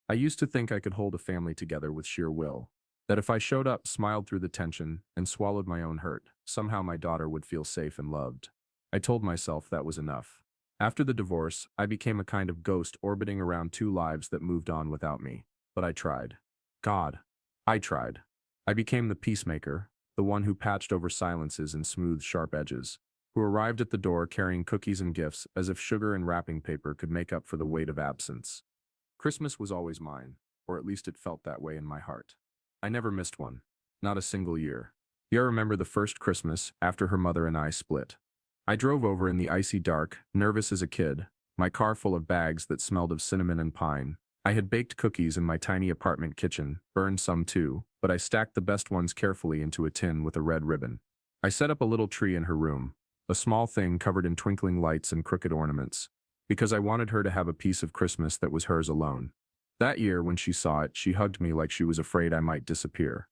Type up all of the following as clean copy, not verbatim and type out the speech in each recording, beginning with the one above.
I used to think I could hold a family together with sheer will. That if I showed up, smiled through the tension, and swallowed my own hurt, somehow my daughter would feel safe and loved. I told myself that was enough. After the divorce, I became a kind of ghost orbiting around two lives that moved on without me. But I tried. God, I tried. I became the peacemaker, the one who patched over silences and smoothed sharp edges, who arrived at the door carrying cookies and gifts as if sugar and wrapping paper could make up for the weight of absence. Christmas was always mine, or at least it felt that way in my heart. I never missed one. Not a single year. I remember the first Christmas after her mother and I split. I drove over in the icy dark, nervous as a kid, my car full of bags that smelled of cinnamon and pine. I had baked cookies in my tiny apartment kitchen, burned some too, but I stacked the best ones carefully into a tin with a red ribbon. I set up a little tree in her room, a small thing covered in twinkling lights and crooked ornaments, because I wanted her to have a piece of Christmas that was hers alone. That year, when she saw it, she hugged me like she was afraid I might disappear.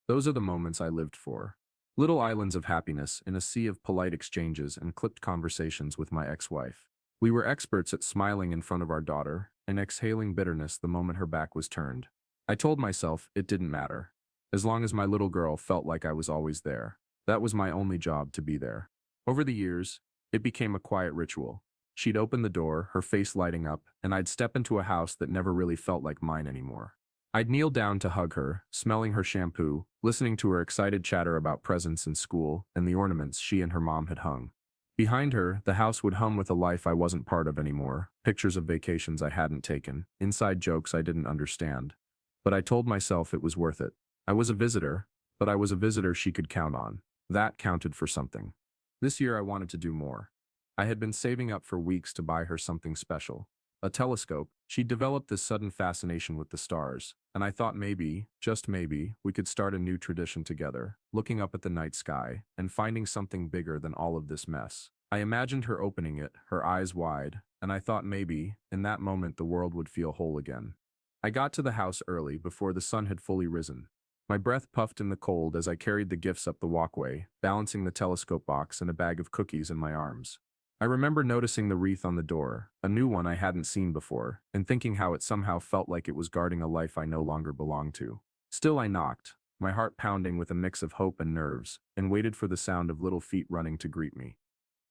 Those are the moments I lived for. Little islands of happiness in a sea of polite exchanges and clipped conversations with my ex-wife. We were experts at smiling in front of our daughter and exhaling bitterness the moment her back was turned. I told myself it didn't matter. As long as my little girl felt like I was always there. That was my only job, to be there. Over the years, it became a quiet ritual. She'd open the door, her face lighting up, and I'd step into a house that never really felt like mine anymore. I'd kneel down to hug her, smelling her shampoo, listening to her excited chatter about presents in school and the ornaments she and her mom had hung. Behind her, the house would hum with a life I wasn't part of anymore, pictures of vacations I hadn't taken, inside jokes I didn't understand. But I told myself it was worth it. I was a visitor, but I was a visitor she could count on. That counted for something. This year I wanted to do more. I had been saving up for weeks to buy her something special. A telescope. She'd developed this sudden fascination with the stars, and I thought maybe, just maybe, we could start a new tradition together, looking up at the night sky and finding something bigger than all of this mess. I imagined her opening it, her eyes wide, and I thought maybe, in that moment, the world would feel whole again. I got to the house early, before the sun had fully risen. My breath puffed in the cold as I carried the gifts up the walkway, balancing the telescope box and a bag of cookies in my arms. I remember noticing the wreath on the door, a new one I hadn't seen before, and thinking how it somehow felt like it was guarding a life I no longer belonged to. Still I knocked, my heart pounding with a mix of hope and nerves, and waited for the sound of little feet running to greet me.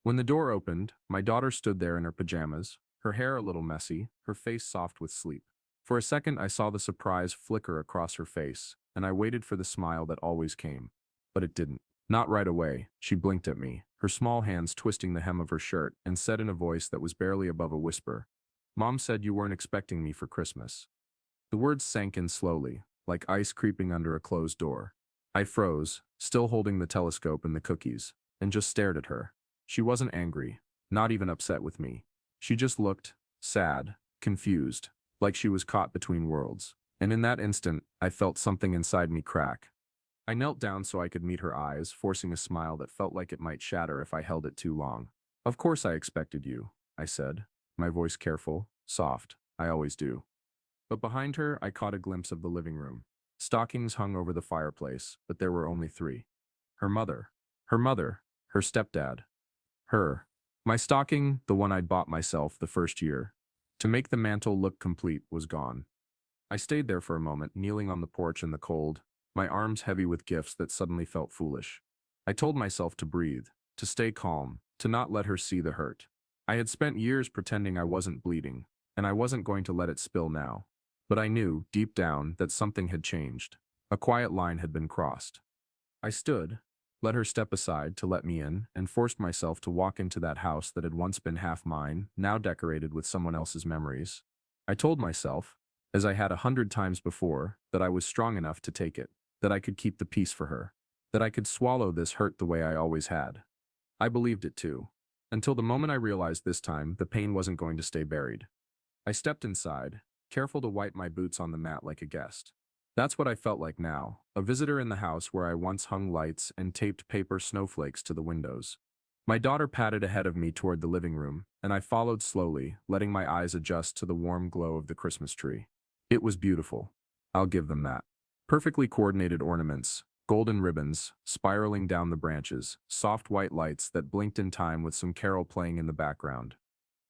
When the door opened, my daughter stood there in her pajamas, her hair a little messy, her face soft with sleep. For a second I saw the surprise flicker across her face, and I waited for the smile that always came. But it didn't. Not right away. She blinked at me, her small hands twisting the hem of her shirt, and said in a voice that was barely above a whisper, "Mom said you weren't expecting me for Christmas." The words sank in slowly, like ice creeping under a closed door. I froze, still holding the telescope and the cookies, and just stared at her. She wasn't angry, not even upset with me. She just looked sad, confused, like she was caught between worlds. And in that instant, I felt something inside me crack. I knelt down so I could meet her eyes, forcing a smile that felt like it might shatter if I held it too long. "Of course I expected you," I said, my voice careful, soft. I always do. But behind her, I caught a glimpse of the living room. Stockings hung over the fireplace, but there were only three. Her mother. Her mother. Her stepdad. Her. My stocking, the one I'd bought myself the first year, to make the mantle look complete, was gone. I stayed there for a moment, kneeling on the porch in the cold, my arms heavy with gifts that suddenly felt foolish. I told myself to breathe, to stay calm, to not let her see the hurt. I had spent years pretending I wasn't bleeding, and I wasn't going to let it spill now. But I knew, deep down, that something had changed. A quiet line had been crossed. I stood, let her step aside to let me in, and forced myself to walk into that house that had once been half mine, now decorated with someone else's memories. I told myself, as I had 100 times before, that I was strong enough to take it, that I could keep the peace for her, that I could swallow this hurt the way I always had. I believed it too. Until the moment I realized this time the pain wasn't going to stay buried. I stepped inside, careful to wipe my boots on the mat like a guest. That's what I felt like now, a visitor in the house where I once hung lights and taped paper snowflakes to the windows. My daughter padded ahead of me toward the living room, and I followed slowly, letting my eyes adjust to the warm glow of the Christmas tree. It was beautiful. I'll give them that. Perfectly coordinated ornaments, golden ribbons, spiraling down the branches, soft white lights that blinked in time with some carol playing in the background.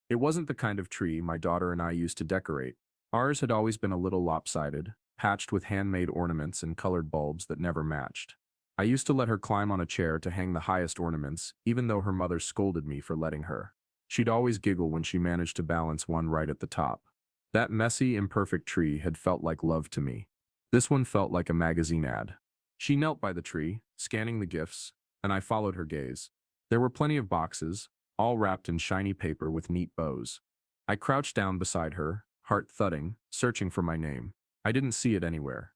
It wasn't the kind of tree my daughter and I used to decorate, Ours had always been a little lopsided, patched with handmade ornaments and colored bulbs that never matched. I used to let her climb on a chair to hang the highest ornaments, even though her mother scolded me for letting her. She'd always giggle when she managed to balance one right at the top. That messy, imperfect tree had felt like love to me. This one felt like a magazine ad. She knelt by the tree, scanning the gifts, and I followed her gaze. There were plenty of boxes, all wrapped in shiny paper with neat bows. I crouched down beside her, heart thudding, searching for my name. I didn't see it anywhere.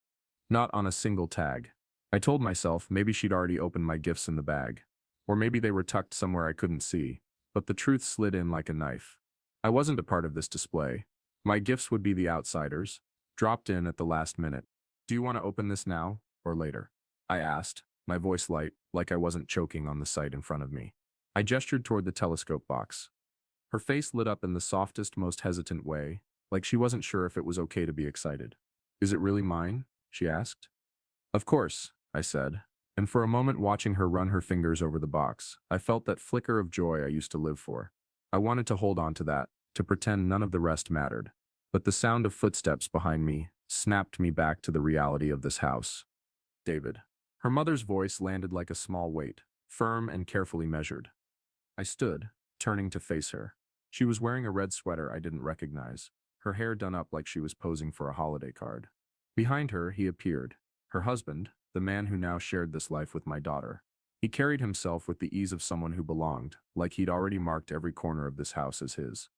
Not on a single tag. I told myself maybe she'd already opened my gifts in the bag. Or maybe they were tucked somewhere I couldn't see. But the truth slid in like a knife. I wasn't a part of this display. My gifts would be the outsiders, dropped in at the last minute. Do you want to open this now, or later? I asked, my voice light, like I wasn't choking on the sight in front of me. I gestured toward the telescope box. Her face lit up in the softest, most hesitant way, like she wasn't sure if it was okay to be excited. Is it really mine? She asked. Of course, I said, and for a moment watching her run her fingers over the box, I felt that flicker of joy I used to live for. I wanted to hold on to that, to pretend none of the rest mattered. But the sound of footsteps behind me snapped me back to the reality of this house. David. Her mother's voice landed like a small weight, firm and carefully measured. I stood, turning to face her. She was wearing a red sweater I didn't recognize, her hair done up like she was posing for a holiday card. Behind her, he appeared, her husband, the man who now shared this life with my daughter. He carried himself with the ease of someone who belonged, like he'd already marked every corner of this house as his.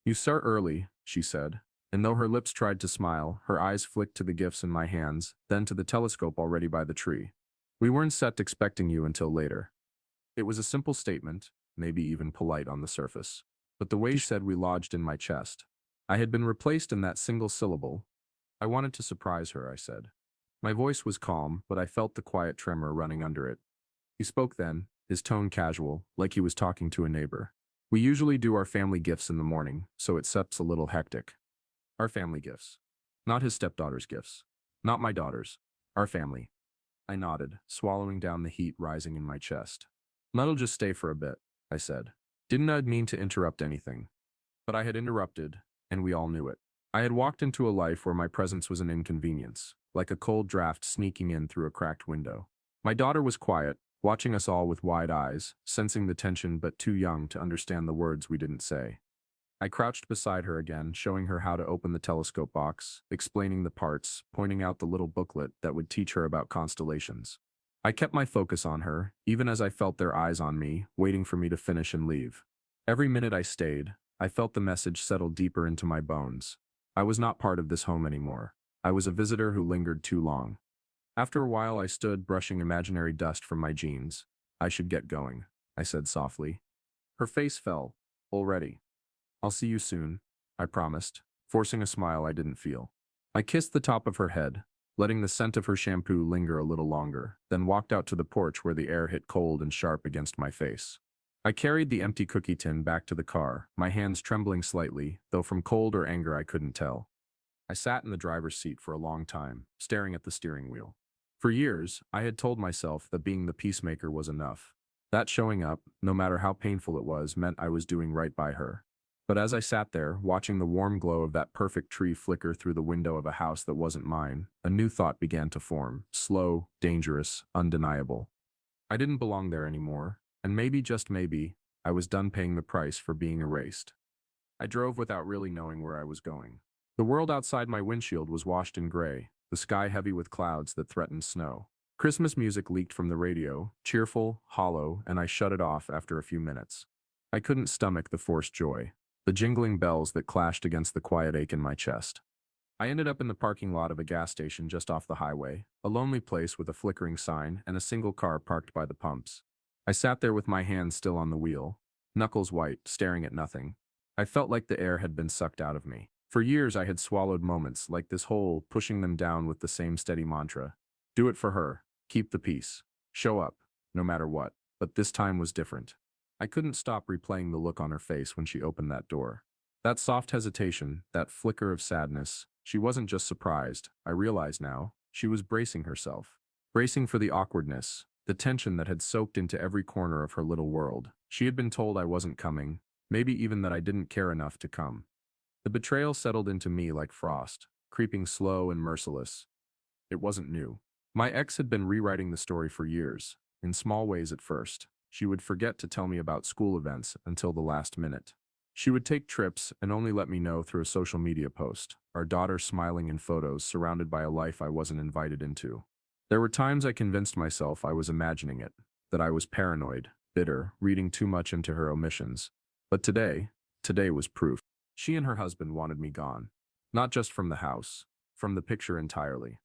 You start early, she said, and though her lips tried to smile, her eyes flicked to the gifts in my hands, then to the telescope already by the tree. We weren't set expecting you until later. It was a simple statement, maybe even polite on the surface. But the way she said we lodged in my chest. I had been replaced in that single syllable. I wanted to surprise her, I said. My voice was calm, but I felt the quiet tremor running under it. He spoke then, his tone casual, like he was talking to a neighbor. We usually do our family gifts in the morning, so it sets a little hectic. Our family gifts. Not his stepdaughter's gifts. Not my daughter's. Our family. I nodded, swallowing down the heat rising in my chest. That'll just stay for a bit, I said. Didn't I mean to interrupt anything? But I had interrupted, and we all knew it. I had walked into a life where my presence was an inconvenience, like a cold draft sneaking in through a cracked window. My daughter was quiet, watching us all with wide eyes, sensing the tension but too young to understand the words we didn't say. I crouched beside her again, showing her how to open the telescope box, explaining the parts, pointing out the little booklet that would teach her about constellations. I kept my focus on her, even as I felt their eyes on me, waiting for me to finish and leave. Every minute I stayed, I felt the message settle deeper into my bones. I was not part of this home anymore. I was a visitor who lingered too long. After a while I stood brushing imaginary dust from my jeans. I should get going, I said softly. Her face fell. Already. I'll see you soon, I promised, forcing a smile I didn't feel. I kissed the top of her head, letting the scent of her shampoo linger a little longer, then walked out to the porch where the air hit cold and sharp against my face. I carried the empty cookie tin back to the car, my hands trembling slightly, though from cold or anger I couldn't tell. I sat in the driver's seat for a long time, staring at the steering wheel. For years, I had told myself that being the peacemaker was enough. That showing up, no matter how painful it was, meant I was doing right by her. But as I sat there, watching the warm glow of that perfect tree flicker through the window of a house that wasn't mine, a new thought began to form, slow, dangerous, undeniable. I didn't belong there anymore, and maybe, just maybe, I was done paying the price for being erased. I drove without really knowing where I was going. The world outside my windshield was washed in gray, the sky heavy with clouds that threatened snow. Christmas music leaked from the radio, cheerful, hollow, and I shut it off after a few minutes. I couldn't stomach the forced joy, the jingling bells that clashed against the quiet ache in my chest. I ended up in the parking lot of a gas station just off the highway, a lonely place with a flickering sign and a single car parked by the pumps. I sat there with my hands still on the wheel, knuckles white, staring at nothing. I felt like the air had been sucked out of me. For years I had swallowed moments like this whole, pushing them down with the same steady mantra. Do it for her. Keep the peace. Show up, no matter what. But this time was different. I couldn't stop replaying the look on her face when she opened that door. That soft hesitation, that flicker of sadness. She wasn't just surprised, I realize now. She was bracing herself. Bracing for the awkwardness, the tension that had soaked into every corner of her little world. She had been told I wasn't coming, maybe even that I didn't care enough to come. The betrayal settled into me like frost, creeping slow and merciless. It wasn't new. My ex had been rewriting the story for years, in small ways at first. She would forget to tell me about school events until the last minute. She would take trips and only let me know through a social media post, our daughter smiling in photos surrounded by a life I wasn't invited into. There were times I convinced myself I was imagining it, that I was paranoid, bitter, reading too much into her omissions. But today was proof. She and her husband wanted me gone. Not just from the house, from the picture entirely.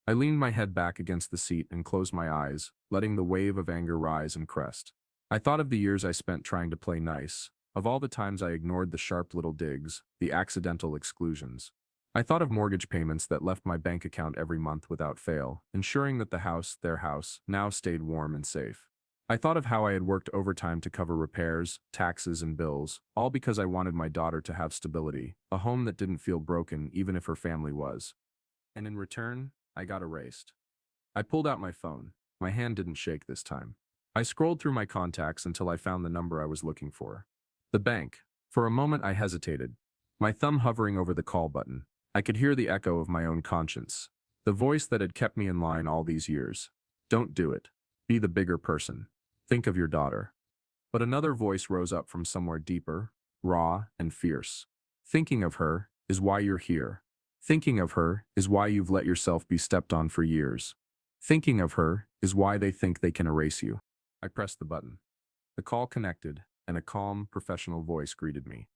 I leaned my head back against the seat and closed my eyes, letting the wave of anger rise and crest. I thought of the years I spent trying to play nice, of all the times I ignored the sharp little digs, the accidental exclusions. I thought of mortgage payments that left my bank account every month without fail, ensuring that the house, their house, now stayed warm and safe. I thought of how I had worked overtime to cover repairs, taxes, and bills, all because I wanted my daughter to have stability, a home that didn't feel broken even if her family was. And in return, I got erased. I pulled out my phone. My hand didn't shake this time. I scrolled through my contacts until I found the number I was looking for. The bank. For a moment I hesitated, my thumb hovering over the call button. I could hear the echo of my own conscience. The voice that had kept me in line all these years. Don't do it. Be the bigger person. Think of your daughter. But another voice rose up from somewhere deeper, raw, and fierce. Thinking of her is why you're here. Thinking of her is why you've let yourself be stepped on for years. Thinking of her is why they think they can erase you. I pressed the button. The call connected, and a calm, professional voice greeted me.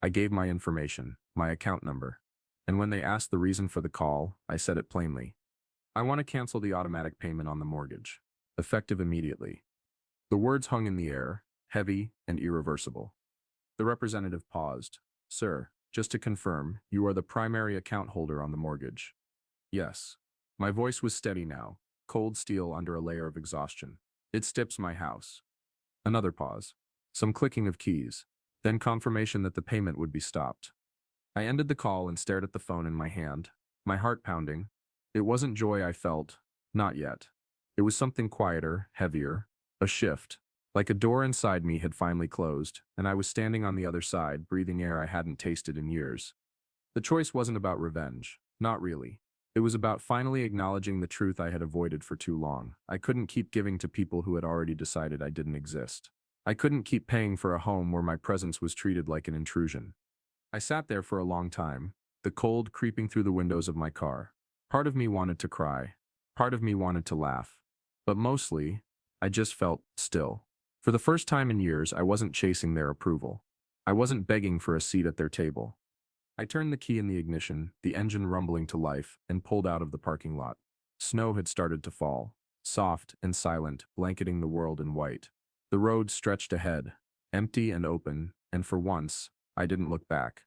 I gave my information, my account number. And when they asked the reason for the call, I said it plainly. I want to cancel the automatic payment on the mortgage. Effective immediately. The words hung in the air, heavy and irreversible. The representative paused. Sir, just to confirm, you are the primary account holder on the mortgage. Yes. My voice was steady now, cold steel under a layer of exhaustion. It stips my house. Another pause. Some clicking of keys. Then confirmation that the payment would be stopped. I ended the call and stared at the phone in my hand, my heart pounding. It wasn't joy I felt. Not yet. It was something quieter, heavier. A shift. Like a door inside me had finally closed, and I was standing on the other side, breathing air I hadn't tasted in years. The choice wasn't about revenge. Not really. It was about finally acknowledging the truth I had avoided for too long. I couldn't keep giving to people who had already decided I didn't exist. I couldn't keep paying for a home where my presence was treated like an intrusion. I sat there for a long time, the cold creeping through the windows of my car. Part of me wanted to cry. Part of me wanted to laugh. But mostly, I just felt still. For the first time in years, I wasn't chasing their approval. I wasn't begging for a seat at their table. I turned the key in the ignition, the engine rumbling to life, and pulled out of the parking lot. Snow had started to fall, soft and silent, blanketing the world in white. The road stretched ahead, empty and open, and for once, I didn't look back.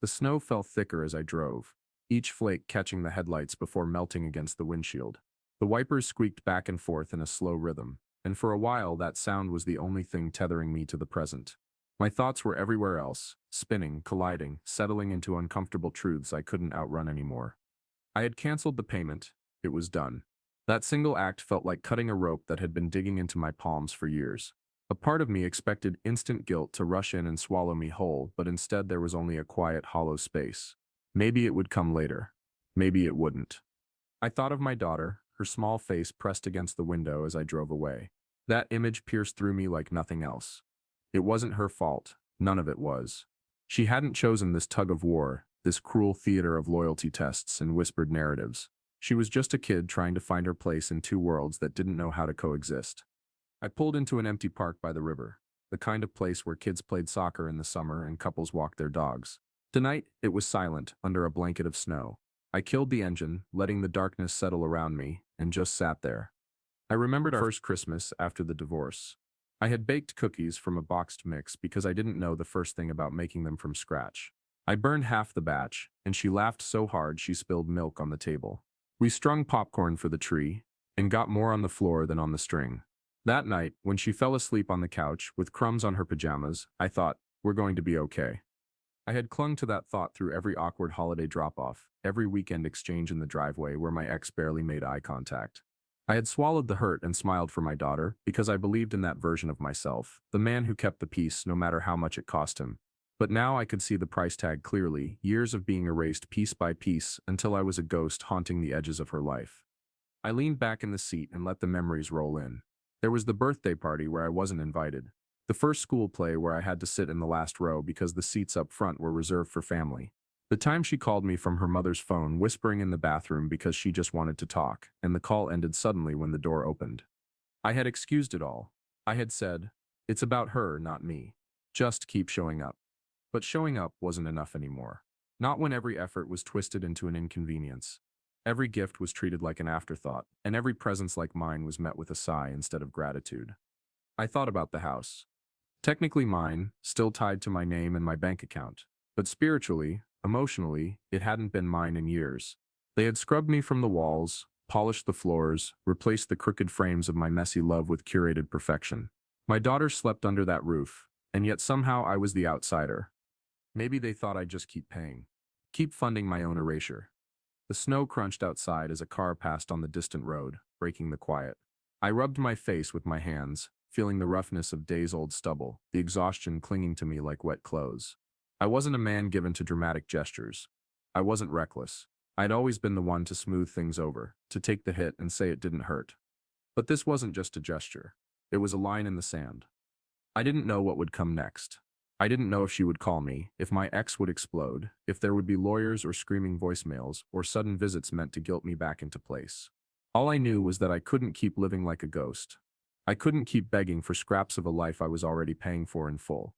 The snow fell thicker as I drove, each flake catching the headlights before melting against the windshield. The wipers squeaked back and forth in a slow rhythm, and for a while that sound was the only thing tethering me to the present. My thoughts were everywhere else, spinning, colliding, settling into uncomfortable truths I couldn't outrun anymore. I had canceled the payment. It was done. That single act felt like cutting a rope that had been digging into my palms for years. A part of me expected instant guilt to rush in and swallow me whole, but instead there was only a quiet, hollow space. Maybe it would come later. Maybe it wouldn't. I thought of my daughter, her small face pressed against the window as I drove away. That image pierced through me like nothing else. It wasn't her fault. None of it was. She hadn't chosen this tug of war, this cruel theater of loyalty tests and whispered narratives. She was just a kid trying to find her place in two worlds that didn't know how to coexist. I pulled into an empty park by the river, the kind of place where kids played soccer in the summer and couples walked their dogs. Tonight, it was silent, under a blanket of snow. I killed the engine, letting the darkness settle around me, and just sat there. I remembered our first Christmas after the divorce. I had baked cookies from a boxed mix because I didn't know the first thing about making them from scratch. I burned half the batch, and she laughed so hard she spilled milk on the table. We strung popcorn for the tree, and got more on the floor than on the string. That night, when she fell asleep on the couch with crumbs on her pajamas, I thought, we're going to be okay. I had clung to that thought through every awkward holiday drop-off, every weekend exchange in the driveway where my ex barely made eye contact. I had swallowed the hurt and smiled for my daughter because I believed in that version of myself, the man who kept the peace no matter how much it cost him. But now I could see the price tag clearly, years of being erased piece by piece until I was a ghost haunting the edges of her life. I leaned back in the seat and let the memories roll in. There was the birthday party where I wasn't invited. The first school play where I had to sit in the last row because the seats up front were reserved for family. The time she called me from her mother's phone, whispering in the bathroom because she just wanted to talk, and the call ended suddenly when the door opened. I had excused it all. I had said, "It's about her, not me. Just keep showing up." But showing up wasn't enough anymore. Not when every effort was twisted into an inconvenience. Every gift was treated like an afterthought, and every presence like mine was met with a sigh instead of gratitude. I thought about the house. Technically mine, still tied to my name and my bank account. But spiritually, emotionally, it hadn't been mine in years. They had scrubbed me from the walls, polished the floors, replaced the crooked frames of my messy love with curated perfection. My daughter slept under that roof, and yet somehow I was the outsider. Maybe they thought I'd just keep paying. Keep funding my own erasure. The snow crunched outside as a car passed on the distant road, breaking the quiet. I rubbed my face with my hands, feeling the roughness of days-old stubble, the exhaustion clinging to me like wet clothes. I wasn't a man given to dramatic gestures. I wasn't reckless. I'd always been the one to smooth things over, to take the hit and say it didn't hurt. But this wasn't just a gesture. It was a line in the sand. I didn't know what would come next. I didn't know if she would call me, if my ex would explode, if there would be lawyers or screaming voicemails, or sudden visits meant to guilt me back into place. All I knew was that I couldn't keep living like a ghost. I couldn't keep begging for scraps of a life I was already paying for in full.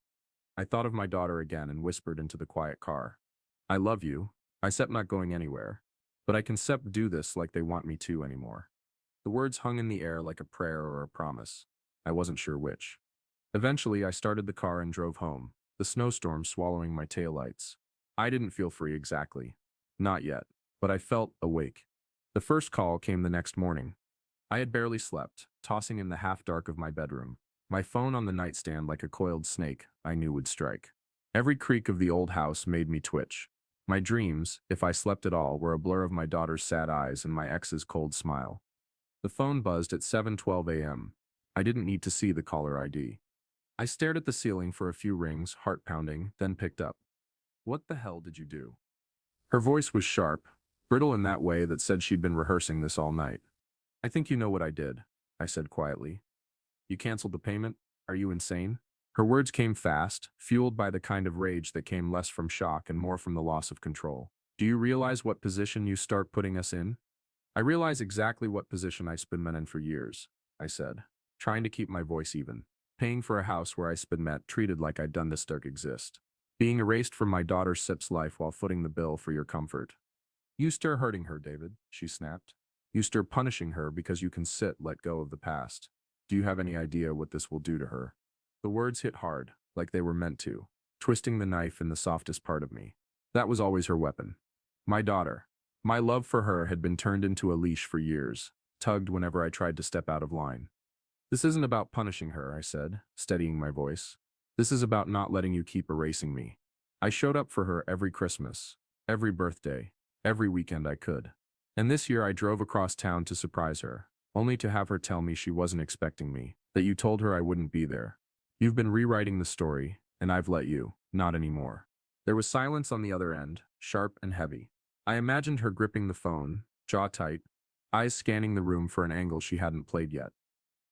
I thought of my daughter again and whispered into the quiet car. "I love you. I accept not going anywhere. But I can accept do this like they want me to anymore." The words hung in the air like a prayer or a promise. I wasn't sure which. Eventually, I started the car and drove home, the snowstorm swallowing my taillights. I didn't feel free exactly. Not yet. But I felt awake. The first call came the next morning. I had barely slept, tossing in the half-dark of my bedroom. My phone on the nightstand like a coiled snake I knew would strike. Every creak of the old house made me twitch. My dreams, if I slept at all, were a blur of my daughter's sad eyes and my ex's cold smile. The phone buzzed at 7:12 a.m. I didn't need to see the caller ID. I stared at the ceiling for a few rings, heart pounding, then picked up. "What the hell did you do?" Her voice was sharp, brittle in that way that said she'd been rehearsing this all night. "I think you know what I did," I said quietly. "You canceled the payment? Are you insane?" Her words came fast, fueled by the kind of rage that came less from shock and more from the loss of control. "Do you realize what position you start putting us in?" "I realize exactly what position I've been in for years," I said, trying to keep my voice even. "Paying for a house where I've been met, treated like I'd done this dark exist. Being erased from my daughter Sip's life while footing the bill for your comfort. You stir hurting her, David," she snapped. "You stir punishing her because you can let go of the past. Do you have any idea what this will do to her?" The words hit hard, like they were meant to, twisting the knife in the softest part of me. That was always her weapon. My daughter. My love for her had been turned into a leash for years, tugged whenever I tried to step out of line. "This isn't about punishing her," I said, steadying my voice. "This is about not letting you keep erasing me." I showed up for her every Christmas, every birthday, every weekend I could. And this year I drove across town to surprise her, only to have her tell me she wasn't expecting me, that you told her I wouldn't be there. "You've been rewriting the story, and I've let you, not anymore." There was silence on the other end, sharp and heavy. I imagined her gripping the phone, jaw tight, eyes scanning the room for an angle she hadn't played yet.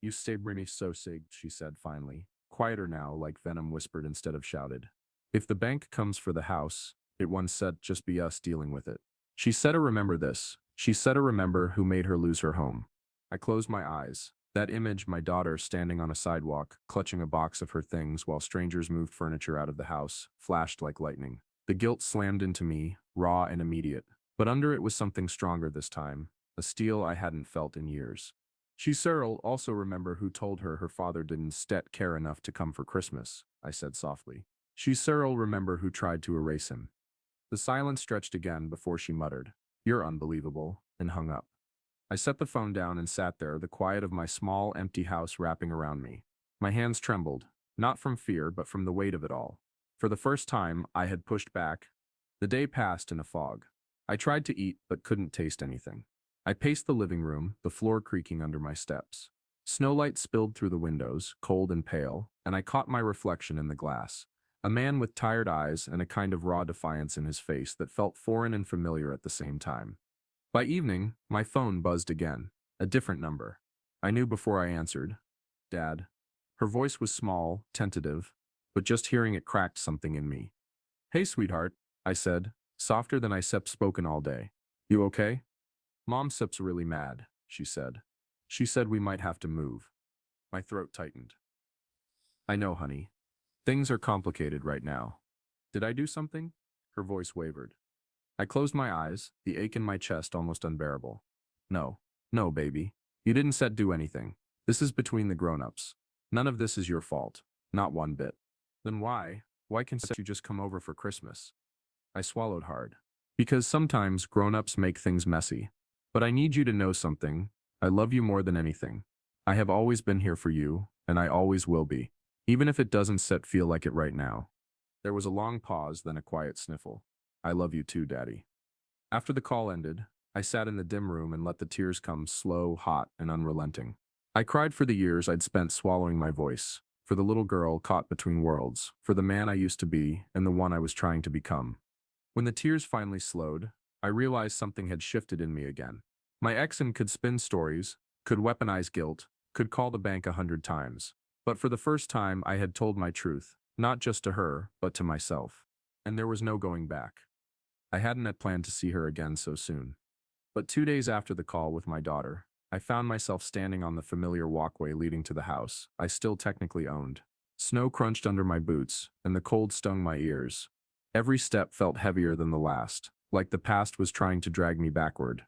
"You stayed me so sig," she said finally, quieter now, like venom whispered instead of shouted. "If the bank comes for the house, it once said just be us dealing with it." She said to remember this. She said to remember who made her lose her home. I closed my eyes. That image, my daughter standing on a sidewalk, clutching a box of her things while strangers moved furniture out of the house, flashed like lightning. The guilt slammed into me, raw and immediate. But under it was something stronger this time, a steel I hadn't felt in years. "She Cyril also remember who told her her father didn't care enough to come for Christmas," I said softly. "She Cyril remember who tried to erase him." The silence stretched again before she muttered, "You're unbelievable," and hung up. I set the phone down and sat there, the quiet of my small, empty house wrapping around me. My hands trembled, not from fear but from the weight of it all. For the first time, I had pushed back. The day passed in a fog. I tried to eat but couldn't taste anything. I paced the living room, the floor creaking under my steps. Snowlight spilled through the windows, cold and pale, and I caught my reflection in the glass. A man with tired eyes and a kind of raw defiance in his face that felt foreign and familiar at the same time. By evening, my phone buzzed again. A different number. I knew before I answered. Dad. Her voice was small, tentative, but just hearing it cracked something in me. Hey, sweetheart, I said, softer than I spoken all day. You okay? Mom Sip's really mad, she said. She said we might have to move. My throat tightened. I know, honey. Things are complicated right now. Did I do something? Her voice wavered. I closed my eyes, the ache in my chest almost unbearable. No, no, baby. You didn't do anything. This is between the grown-ups. None of this is your fault. Not one bit. Then why? Why can't you just come over for Christmas? I swallowed hard. Because sometimes grown-ups make things messy. But I need you to know something. I love you more than anything. I have always been here for you, and I always will be. Even if it doesn't feel like it right now. There was a long pause, then a quiet sniffle. I love you too, Daddy. After the call ended, I sat in the dim room and let the tears come slow, hot, and unrelenting. I cried for the years I'd spent swallowing my voice, for the little girl caught between worlds, for the man I used to be and the one I was trying to become. When the tears finally slowed, I realized something had shifted in me again. My ex-in could spin stories, could weaponize guilt, could call the bank 100 times. But for the first time, I had told my truth, not just to her, but to myself. And there was no going back. I hadn't had planned to see her again so soon. But 2 days after the call with my daughter, I found myself standing on the familiar walkway leading to the house I still technically owned. Snow crunched under my boots, and the cold stung my ears. Every step felt heavier than the last, like the past was trying to drag me backward.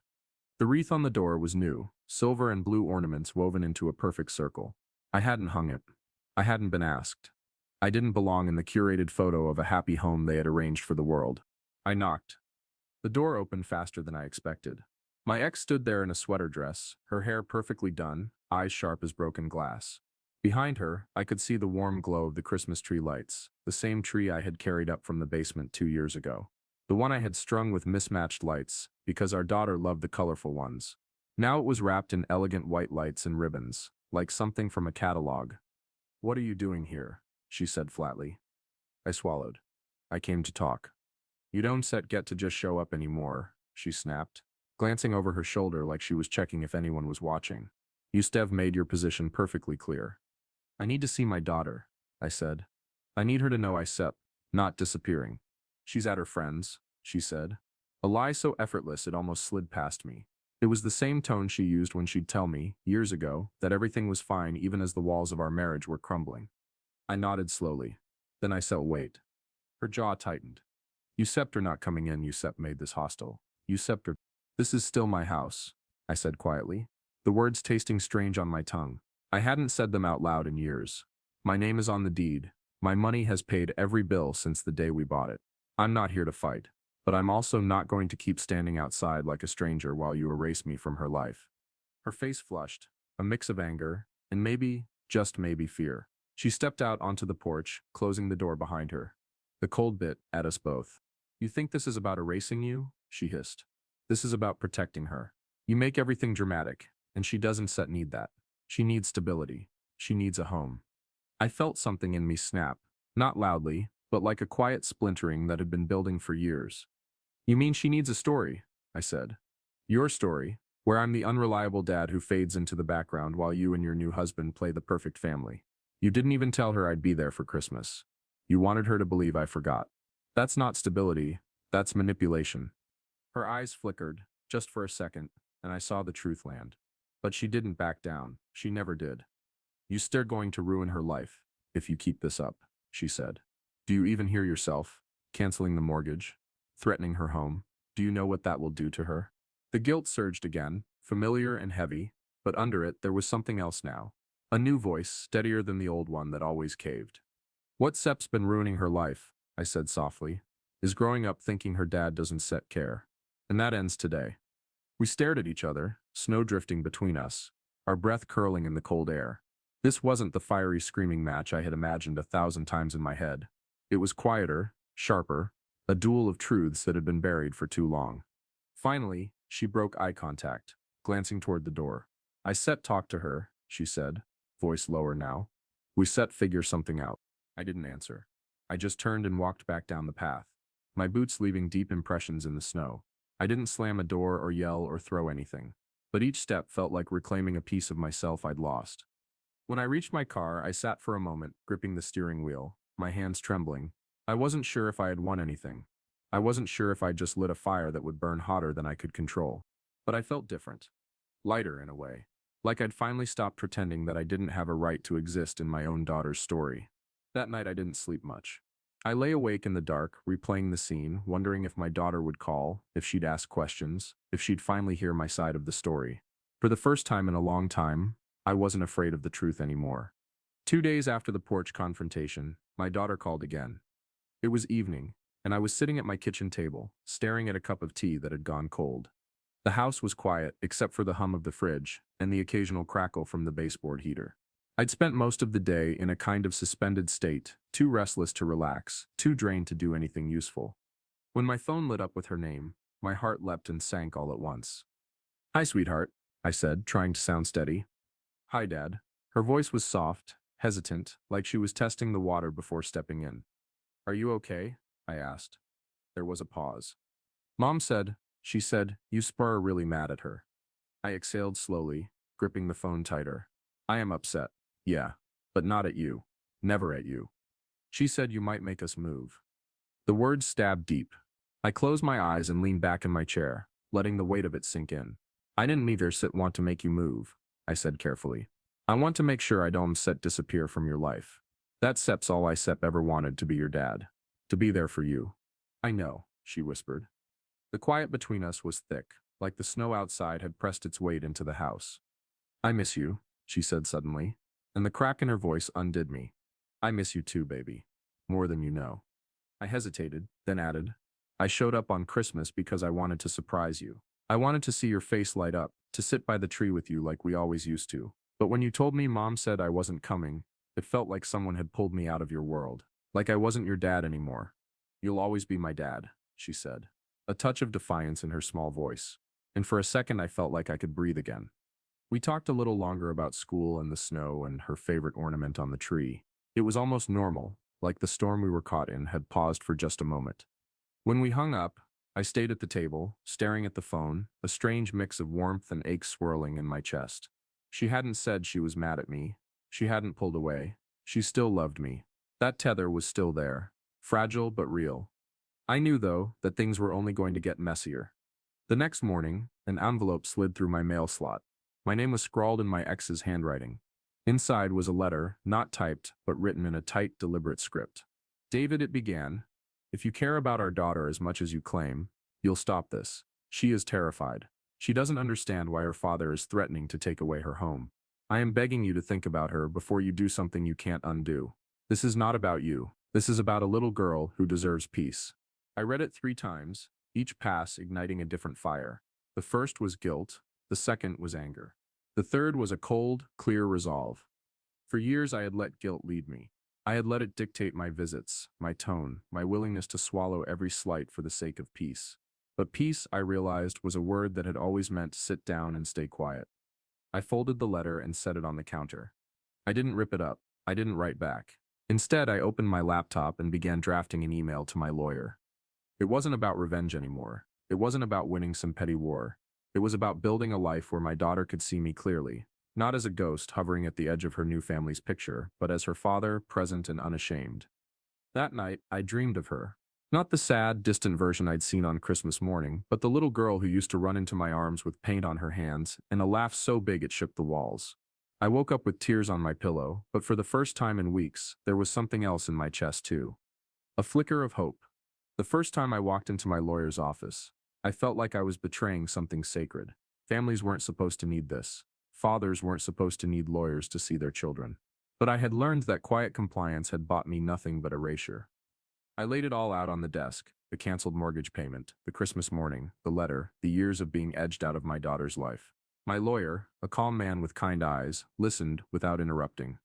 The wreath on the door was new, silver and blue ornaments woven into a perfect circle. I hadn't hung it. I hadn't been asked. I didn't belong in the curated photo of a happy home they had arranged for the world. I knocked. The door opened faster than I expected. My ex stood there in a sweater dress, her hair perfectly done, eyes sharp as broken glass. Behind her, I could see the warm glow of the Christmas tree lights, the same tree I had carried up from the basement 2 years ago. The one I had strung with mismatched lights, because our daughter loved the colorful ones. Now it was wrapped in elegant white lights and ribbons, like something from a catalog. What are you doing here? She said flatly. I swallowed. I came to talk. You don't get to just show up anymore, she snapped, glancing over her shoulder like she was checking if anyone was watching. You made your position perfectly clear. I need to see my daughter, I said. I need her to know not disappearing. She's at her friend's, she said. A lie so effortless it almost slid past me. It was the same tone she used when she'd tell me, years ago, that everything was fine even as the walls of our marriage were crumbling. I nodded slowly. Then I said, wait. Her jaw tightened. You are not coming in, you made this hostile. You are. This is still my house, I said quietly, the words tasting strange on my tongue. I hadn't said them out loud in years. My name is on the deed. My money has paid every bill since the day we bought it. I'm not here to fight, but I'm also not going to keep standing outside like a stranger while you erase me from her life. Her face flushed, a mix of anger, and maybe, just maybe, fear. She stepped out onto the porch, closing the door behind her. The cold bit at us both. You think this is about erasing you? She hissed. This is about protecting her. You make everything dramatic, and she doesn't need that. She needs stability. She needs a home. I felt something in me snap, not loudly, but like a quiet splintering that had been building for years. You mean she needs a story? I said. Your story, where I'm the unreliable dad who fades into the background while you and your new husband play the perfect family. You didn't even tell her I'd be there for Christmas. You wanted her to believe I forgot. That's not stability, that's manipulation. Her eyes flickered, just for a second, and I saw the truth land. But she didn't back down. She never did. You're going to ruin her life if you keep this up, she said. Do you even hear yourself? Canceling the mortgage? Threatening her home? Do you know what that will do to her? The guilt surged again, familiar and heavy, but under it there was something else now. A new voice, steadier than the old one that always caved. What Sep's been ruining her life, I said softly, is growing up thinking her dad doesn't care. And that ends today. We stared at each other, snow drifting between us, our breath curling in the cold air. This wasn't the fiery screaming match I had imagined 1,000 times in my head. It was quieter, sharper, a duel of truths that had been buried for too long. Finally, she broke eye contact, glancing toward the door. I talk to her, she said, voice lower now. We figure something out. I didn't answer. I just turned and walked back down the path, my boots leaving deep impressions in the snow. I didn't slam a door or yell or throw anything, but each step felt like reclaiming a piece of myself I'd lost. When I reached my car, I sat for a moment, gripping the steering wheel, my hands trembling. I wasn't sure if I had won anything. I wasn't sure if I'd just lit a fire that would burn hotter than I could control. But I felt different. Lighter in a way. Like I'd finally stopped pretending that I didn't have a right to exist in my own daughter's story. That night I didn't sleep much. I lay awake in the dark, replaying the scene, wondering if my daughter would call, if she'd ask questions, if she'd finally hear my side of the story. For the first time in a long time, I wasn't afraid of the truth anymore. 2 days after the porch confrontation, my daughter called again. It was evening, and I was sitting at my kitchen table, staring at a cup of tea that had gone cold. The house was quiet, except for the hum of the fridge and the occasional crackle from the baseboard heater. I'd spent most of the day in a kind of suspended state, too restless to relax, too drained to do anything useful. When my phone lit up with her name, my heart leapt and sank all at once. "Hi, sweetheart," I said, trying to sound steady. "Hi, Dad." Her voice was soft, hesitant, like she was testing the water before stepping in. "Are you okay?" I asked. There was a pause. "Mom said," she said, "you spur really mad at her." I exhaled slowly, gripping the phone tighter. "I am upset. Yeah. But not at you. Never at you. She said you might make us move." The words stabbed deep. I closed my eyes and leaned back in my chair, letting the weight of it sink in. "I didn't either want to make you move," I said carefully. "I want to make sure I don't set disappear from your life. That Sep's all I Sep ever wanted, to be your dad. To be there for you." "I know," she whispered. The quiet between us was thick, like the snow outside had pressed its weight into the house. "I miss you," she said suddenly, and the crack in her voice undid me. "I miss you too, baby. More than you know." I hesitated, then added, "I showed up on Christmas because I wanted to surprise you. I wanted to see your face light up, to sit by the tree with you like we always used to. But when you told me Mom said I wasn't coming, it felt like someone had pulled me out of your world. Like I wasn't your dad anymore." "You'll always be my dad," she said, a touch of defiance in her small voice. And for a second I felt like I could breathe again. We talked a little longer about school and the snow and her favorite ornament on the tree. It was almost normal, like the storm we were caught in had paused for just a moment. When we hung up, I stayed at the table, staring at the phone, a strange mix of warmth and ache swirling in my chest. She hadn't said she was mad at me. She hadn't pulled away. She still loved me. That tether was still there, fragile but real. I knew, though, that things were only going to get messier. The next morning, an envelope slid through my mail slot. My name was scrawled in my ex's handwriting. Inside was a letter, not typed, but written in a tight, deliberate script. "David," it began, "if you care about our daughter as much as you claim, you'll stop this. She is terrified. She doesn't understand why her father is threatening to take away her home. I am begging you to think about her before you do something you can't undo. This is not about you. This is about a little girl who deserves peace." I read it 3 times, each pass igniting a different fire. The first was guilt, the second was anger. The third was a cold, clear resolve. For years I had let guilt lead me. I had let it dictate my visits, my tone, my willingness to swallow every slight for the sake of peace. But peace, I realized, was a word that had always meant sit down and stay quiet. I folded the letter and set it on the counter. I didn't rip it up. I didn't write back. Instead, I opened my laptop and began drafting an email to my lawyer. It wasn't about revenge anymore. It wasn't about winning some petty war. It was about building a life where my daughter could see me clearly, not as a ghost hovering at the edge of her new family's picture, but as her father, present and unashamed. That night, I dreamed of her. Not the sad, distant version I'd seen on Christmas morning, but the little girl who used to run into my arms with paint on her hands and a laugh so big it shook the walls. I woke up with tears on my pillow, but for the first time in weeks, there was something else in my chest too. A flicker of hope. The first time I walked into my lawyer's office, I felt like I was betraying something sacred. Families weren't supposed to need this. Fathers weren't supposed to need lawyers to see their children. But I had learned that quiet compliance had bought me nothing but erasure. I laid it all out on the desk: the canceled mortgage payment, the Christmas morning, the letter, the years of being edged out of my daughter's life. My lawyer, a calm man with kind eyes, listened without interrupting.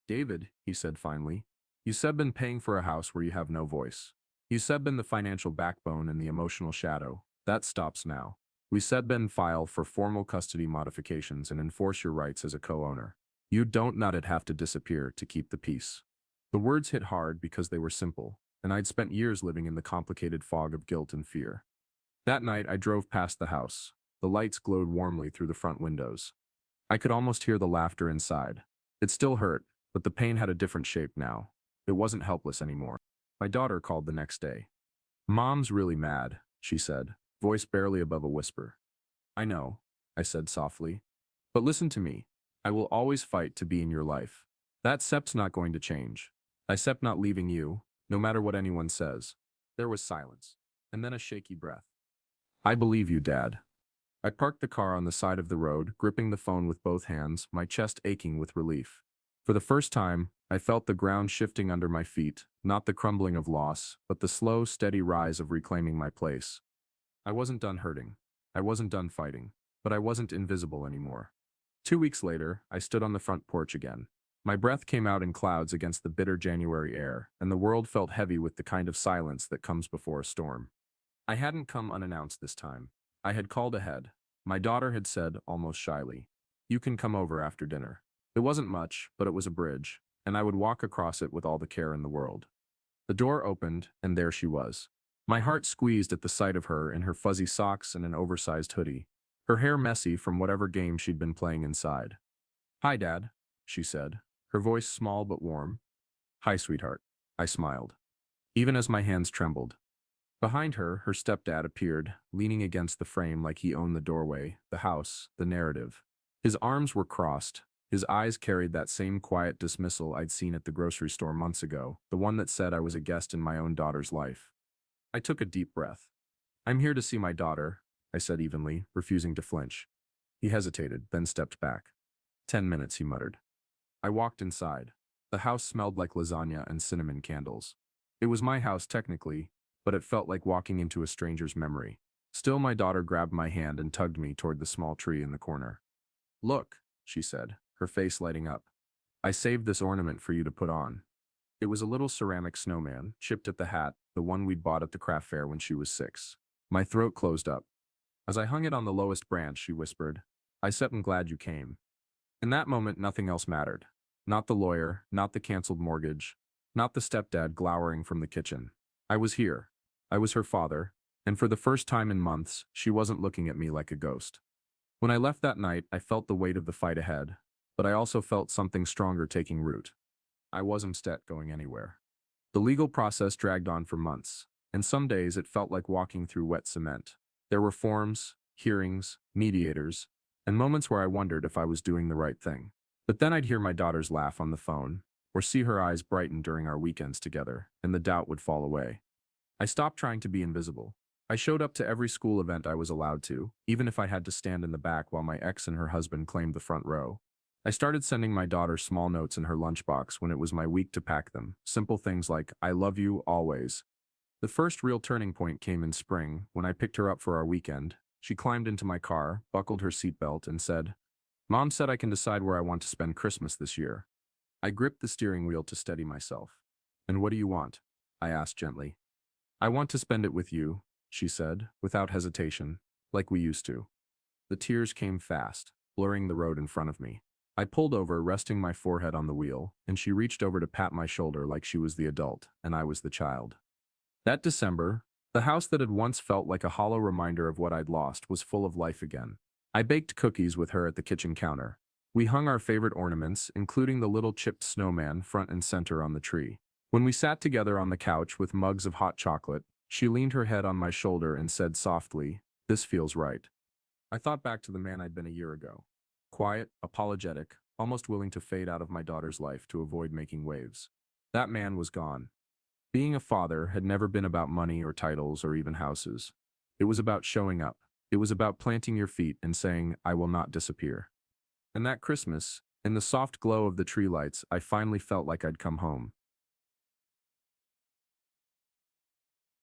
"David," he said finally, "you said been paying for a house where you have no voice. You said been the financial backbone and the emotional shadow. That stops now. We said been file for formal custody modifications and enforce your rights as a co-owner. You don't not it have to disappear to keep the peace." The words hit hard because they were simple, and I'd spent years living in the complicated fog of guilt and fear. That night, I drove past the house. The lights glowed warmly through the front windows. I could almost hear the laughter inside. It still hurt, but the pain had a different shape now. It wasn't helpless anymore. My daughter called the next day. "Mom's really mad," she said, voice barely above a whisper. "I know," I said softly. "But listen to me. I will always fight to be in your life. That SEP's not going to change. I SEP not leaving you, no matter what anyone says." There was silence, and then a shaky breath. "I believe you, Dad." I parked the car on the side of the road, gripping the phone with both hands, my chest aching with relief. For the first time, I felt the ground shifting under my feet, not the crumbling of loss, but the slow, steady rise of reclaiming my place. I wasn't done hurting. I wasn't done fighting, but I wasn't invisible anymore. 2 weeks later, I stood on the front porch again. My breath came out in clouds against the bitter January air, and the world felt heavy with the kind of silence that comes before a storm. I hadn't come unannounced this time. I had called ahead. My daughter had said, almost shyly, "You can come over after dinner." It wasn't much, but it was a bridge, and I would walk across it with all the care in the world. The door opened, and there she was. My heart squeezed at the sight of her in her fuzzy socks and an oversized hoodie, her hair messy from whatever game she'd been playing inside. "Hi, Dad," she said, her voice small but warm. "Hi, sweetheart." I smiled, even as my hands trembled. Behind her, her stepdad appeared, leaning against the frame like he owned the doorway, the house, the narrative. His arms were crossed. His eyes carried that same quiet dismissal I'd seen at the grocery store months ago, the one that said I was a guest in my own daughter's life. I took a deep breath. "I'm here to see my daughter," I said evenly, refusing to flinch. He hesitated, then stepped back. "10 minutes," he muttered. I walked inside. The house smelled like lasagna and cinnamon candles. It was my house technically, but it felt like walking into a stranger's memory. Still, my daughter grabbed my hand and tugged me toward the small tree in the corner. "Look," she said, her face lighting up. "I saved this ornament for you to put on." It was a little ceramic snowman, chipped at the hat, the one we'd bought at the craft fair when she was 6. My throat closed up. As I hung it on the lowest branch, she whispered, "I said I'm glad you came." In that moment, nothing else mattered. Not the lawyer, not the canceled mortgage, not the stepdad glowering from the kitchen. I was here. I was her father, and for the first time in months, she wasn't looking at me like a ghost. When I left that night, I felt the weight of the fight ahead, but I also felt something stronger taking root. I wasn't going anywhere. The legal process dragged on for months, and some days it felt like walking through wet cement. There were forms, hearings, mediators, and moments where I wondered if I was doing the right thing. But then I'd hear my daughter's laugh on the phone, or see her eyes brighten during our weekends together, and the doubt would fall away. I stopped trying to be invisible. I showed up to every school event I was allowed to, even if I had to stand in the back while my ex and her husband claimed the front row. I started sending my daughter small notes in her lunchbox when it was my week to pack them, simple things like, "I love you, always." The first real turning point came in spring, when I picked her up for our weekend. She climbed into my car, buckled her seatbelt, and said, "Mom said I can decide where I want to spend Christmas this year." I gripped the steering wheel to steady myself. "And what do you want?" I asked gently. "I want to spend it with you," she said, without hesitation, "like we used to." The tears came fast, blurring the road in front of me. I pulled over, resting my forehead on the wheel, and she reached over to pat my shoulder like she was the adult, and I was the child. That December, the house that had once felt like a hollow reminder of what I'd lost was full of life again. I baked cookies with her at the kitchen counter. We hung our favorite ornaments, including the little chipped snowman, front and center on the tree. When we sat together on the couch with mugs of hot chocolate, she leaned her head on my shoulder and said softly, "This feels right." I thought back to the man I'd been a year ago. Quiet, apologetic, almost willing to fade out of my daughter's life to avoid making waves. That man was gone. Being a father had never been about money or titles or even houses. It was about showing up. It was about planting your feet and saying, "I will not disappear." And that Christmas, in the soft glow of the tree lights, I finally felt like I'd come home.